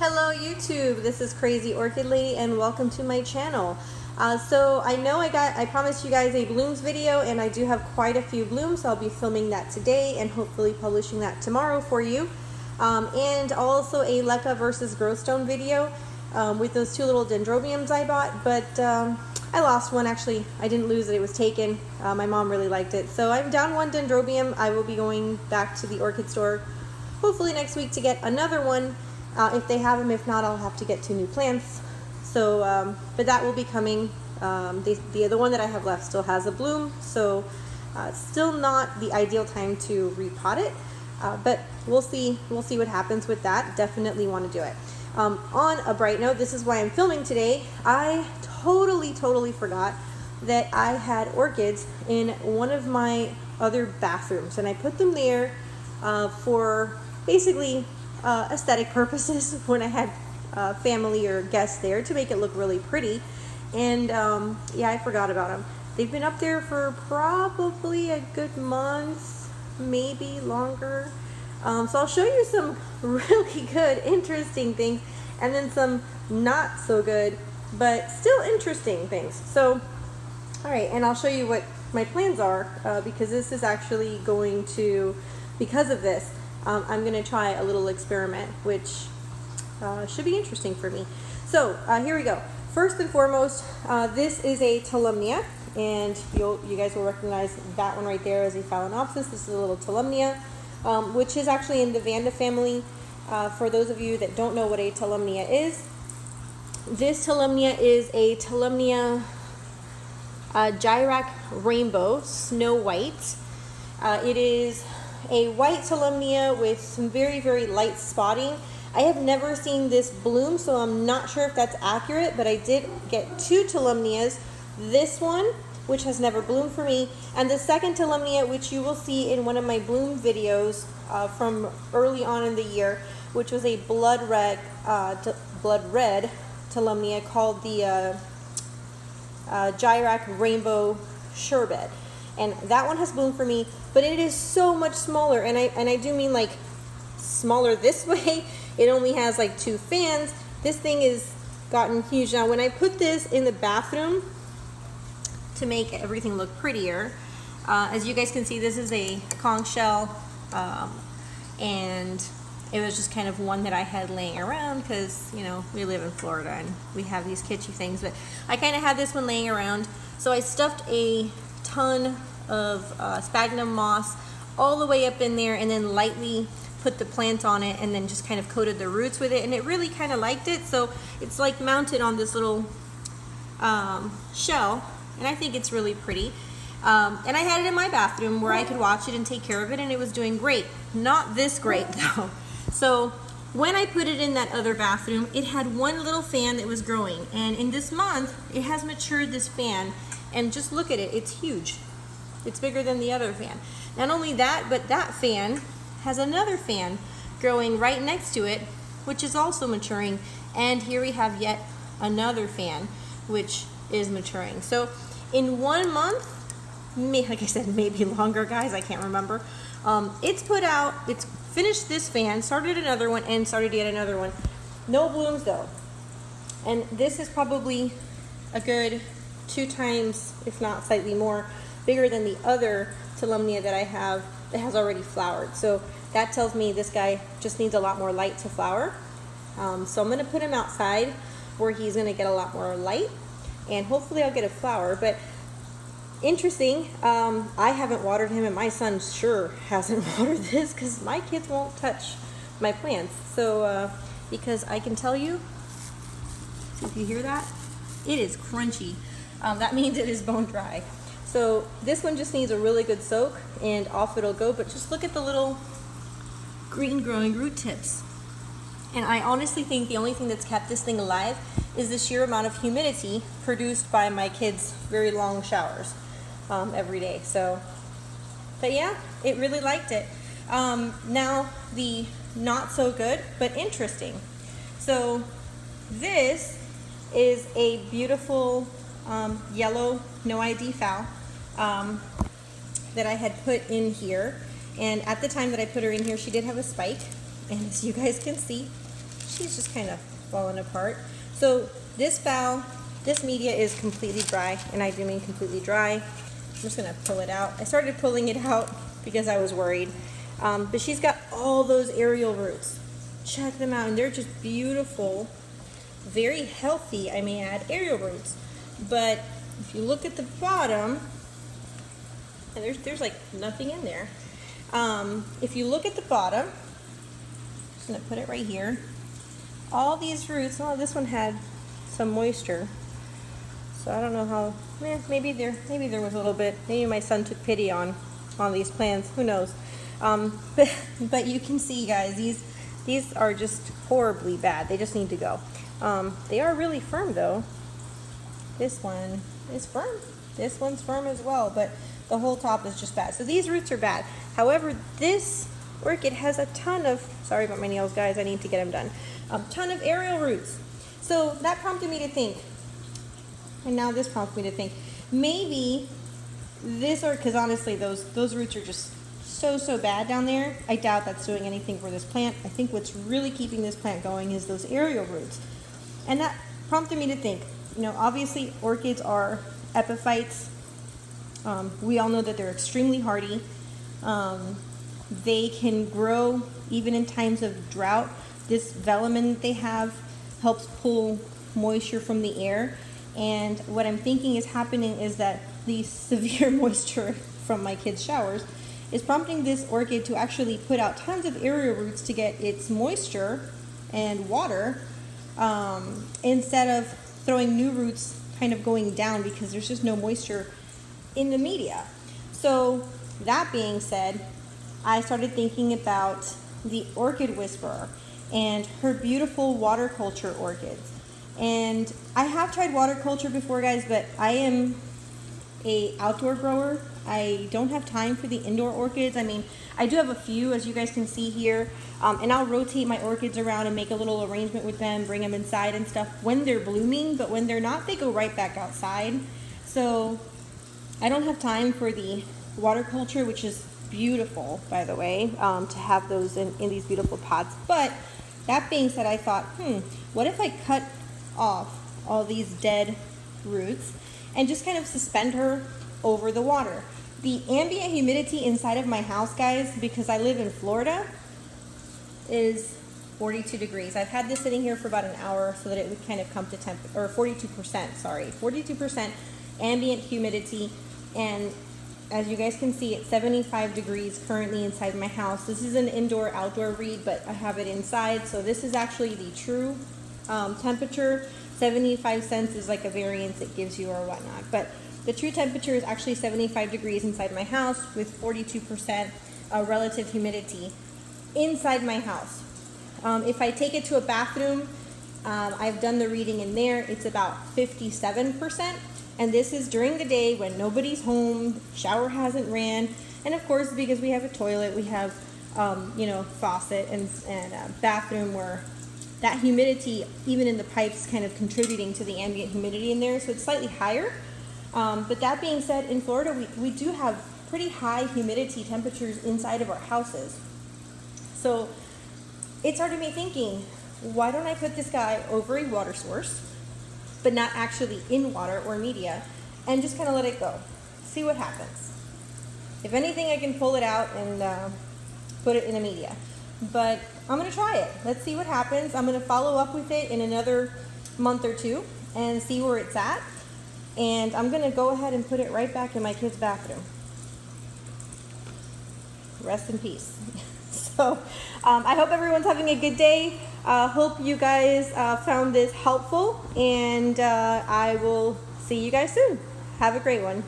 Hello YouTube, this is Crazy Orchid Lady and welcome to my channel. So I know I promised you guys a blooms video, and I do have quite a few blooms, so I'll be filming that today and hopefully publishing that tomorrow for you. And also a Leca versus Growstone video with those two little dendrobiums I bought, but I lost one. Actually, I didn't lose it, it was taken. My mom really liked it. So I'm down one dendrobium. I will be going back to the orchid store hopefully next week to get another one. If they have them. If not, I'll have to get 2 new plants. So, but that will be coming. The other one that I have left still has a bloom, so still not the ideal time to repot it. But we'll see. We'll see what happens with that. Definitely want to do it. On a bright note, this is why I'm filming today. I totally forgot that I had orchids in one of my other bathrooms, and I put them there for basically aesthetic purposes when I had family or guests there, to make it look really pretty. And yeah, I forgot about them. They've been up there for probably a good month, maybe longer. So I'll show you some really good, interesting things, and then some not so good, but still interesting things. So, all right, and I'll show you what my plans are, because this is actually going to, because of this, I'm going to try a little experiment, which should be interesting for me. So here we go. First and foremost, this is a Tolumnia, and you guys will recognize that one right there as a Phalaenopsis. This is a little Tolumnia, which is actually in the Vanda family. For those of you that don't know what a Tolumnia is, this Tolumnia is a Tolumnia Gyrac Rainbow Snow White. It is a white Tolumnia with some very light spotting. I have never seen this bloom, so I'm not sure if that's accurate, but I did get 2 Tolumnias. This one, which has never bloomed for me, and the second Tolumnia, which you will see in one of my bloom videos from early on in the year, which was a blood red Tolumnia called the Gyrac Rainbow Sherbet. And that one has bloomed for me, but it is so much smaller, and I do mean like smaller this way. It only has like 2 fans. This thing is gotten huge. Now when I put this in the bathroom to make everything look prettier, as you guys can see, this is a conch shell, and it was just kind of one that I had laying around because, you know, we live in Florida and we have these kitschy things, but I kind of had this one laying around, so I stuffed a ton of sphagnum moss all the way up in there, and then lightly put the plant on it, and then just kind of coated the roots with it, and it really kind of liked it. So it's like mounted on this little shell, and I think it's really pretty. And I had it in my bathroom where I could watch it and take care of it, and it was doing great. Not this great though. So when I put it in that other bathroom, it had one little fan that was growing, and in this month it has matured, this fan. And just look at it, it's huge. It's bigger than the other fan. Not only that, but that fan has another fan growing right next to it, which is also maturing. And here we have yet another fan, which is maturing. So in 1 month, like I said, maybe longer, guys, I can't remember. It's finished this fan, started another one, and started yet another one. No blooms though. And this is probably a good 2 times, if not slightly more, bigger than the other Tolumnia that I have that has already flowered. So that tells me this guy just needs a lot more light to flower. So I'm going to put him outside where he's going to get a lot more light, and hopefully I'll get a flower. But interesting, I haven't watered him, and my son sure hasn't watered this because my kids won't touch my plants. So because I can tell you, see if you hear that, it is crunchy. That means it is bone dry. So this one just needs a really good soak, and off it'll go. But just look at the little green growing root tips. And I honestly think the only thing that's kept this thing alive is the sheer amount of humidity produced by my kids' very long showers every day. So, but yeah, it really liked it. Now the not so good, but interesting. So this is a beautiful yellow no ID fowl that I had put in here, and at the time that I put her in here, she did have a spike, and as you guys can see, she's just kind of falling apart. So this media is completely dry, and I do mean completely dry. I'm just gonna pull it out. I started pulling it out because I was worried. But she's got all those aerial roots. Check them out, and they're just beautiful, very healthy, I may add, aerial roots. But if you look at the bottom, and there's like nothing in there. If you look at the bottom, I'm just gonna put it right here. All these roots, oh, this one had some moisture. So I don't know how, maybe there was a little bit, maybe my son took pity on these plants, who knows. But you can see, guys, these are just horribly bad. They just need to go. They are really firm though. This one is firm. This one's firm as well, but the whole top is just bad. So these roots are bad. However, this orchid has a ton of, sorry about my nails, guys, I need to get them done. A ton of aerial roots. So that prompted me to think, and now this prompts me to think, maybe this, or because honestly, those roots are just so bad down there. I doubt that's doing anything for this plant. I think what's really keeping this plant going is those aerial roots. And that prompted me to think, obviously orchids are epiphytes. We all know that they're extremely hardy. They can grow even in times of drought. This velamen that they have helps pull moisture from the air. And what I'm thinking is happening is that the severe moisture from my kids' showers is prompting this orchid to actually put out tons of aerial roots to get its moisture and water, instead of throwing new roots kind of going down because there's just no moisture in the media. So that being said, I started thinking about the orchid whisperer and her beautiful water culture orchids. And I have tried water culture before, guys, but I am a outdoor grower. I don't have time for the indoor orchids. I mean, I do have a few, as you guys can see here, and I'll rotate my orchids around and make a little arrangement with them, bring them inside and stuff when they're blooming, but when they're not, they go right back outside. So I don't have time for the water culture, which is beautiful, by the way, to have those in these beautiful pots. But that being said, I thought, what if I cut off all these dead roots and just kind of suspend her over the water. The ambient humidity inside of my house, guys, because I live in Florida, is 42 degrees. I've had this sitting here for about an hour so that it would kind of come to 42% ambient humidity. And as you guys can see, it's 75 degrees currently inside my house. This is an indoor-outdoor read, but I have it inside, so this is actually the true temperature. 75 cents is like a variance it gives you or whatnot, but the true temperature is actually 75 degrees inside my house with 42% relative humidity inside my house. If I take it to a bathroom, I've done the reading in there, it's about 57%, and this is during the day when nobody's home, shower hasn't ran, and of course because we have a toilet, we have faucet and bathroom where that humidity, even in the pipes, kind of contributing to the ambient humidity in there, so it's slightly higher. But that being said, in Florida, we do have pretty high humidity temperatures inside of our houses. So it started me thinking, why don't I put this guy over a water source, but not actually in water or media, and just kind of let it go, see what happens. If anything, I can pull it out and put it in a media. But I'm going to try it. Let's see what happens. I'm going to follow up with it in another month or two and see where it's at. And I'm going to go ahead and put it right back in my kid's bathroom. Rest in peace. So I hope everyone's having a good day. Hope you guys found this helpful. And I will see you guys soon. Have a great one.